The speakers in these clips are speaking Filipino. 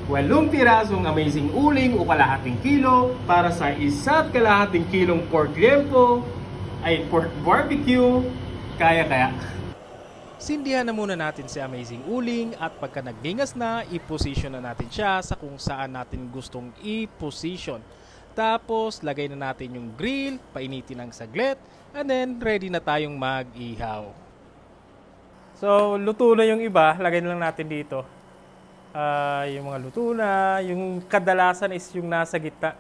8 pirasong amazing uling o kalahating kilo para sa 1.5 kilong pork liempo ay pork barbecue. Kaya. Sindihan na muna natin si amazing uling at pagka naglingas na, i-position na natin siya sa kung saan natin gustong i-position. Tapos, lagay na natin yung grill, painitin ng saglit, and then ready na tayong mag-ihaw. So, luto na yung iba, lagay na lang natin dito. Yung mga luto na, yung kadalasan is yung nasa gitna,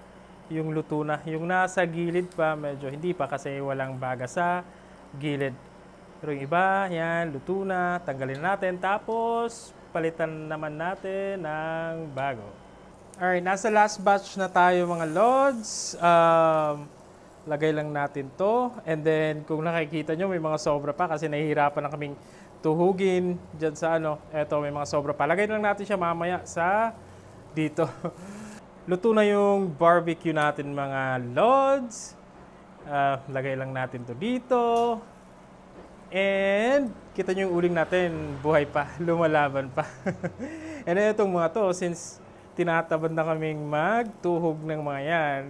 yung luto na. Yung nasa gilid pa, medyo hindi pa kasi walang baga sa gilid. Pero yung iba, yan, luto na, tanggalin natin, tapos palitan naman natin ng bago. Alright, nasa last batch na tayo mga lods. Lagay lang natin to. And then, kung nakikita nyo, may mga sobra pa kasi nahihirapan na kaming tuhugin dyan sa eto, may mga sobra pa. Lagay lang natin siya mamaya sa dito. Luto na yung barbecue natin mga lods. Lagay lang natin to dito. And kita nyo yung uling natin, buhay pa, lumalaban pa. And itong mga to, since tinatabad na kaming magtuhog ng mga yan,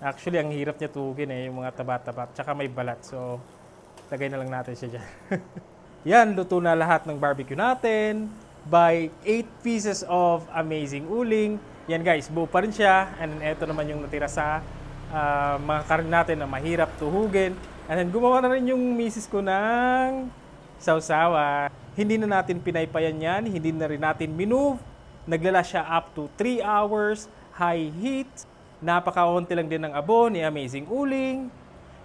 actually ang hirap niya tuhugin yung mga taba-taba, tsaka may balat. So, lagay na lang natin siya dyan. Yan, luto na lahat ng barbecue natin by 8 pieces of amazing uling. Yan guys, buo pa rin siya. And ito naman yung natira sa mga karne natin na mahirap tuhugin. And then gumawa na rin yung misis ko ng sausawa. Hindi na natin pinaypayan yan, hindi na rin natin minove. Naglala siya up to 3 hours, high heat. Napakaunti lang din ng abo ni amazing uling.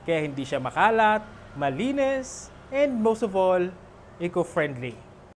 Kaya hindi siya makalat, malinis, and most of all, eco-friendly.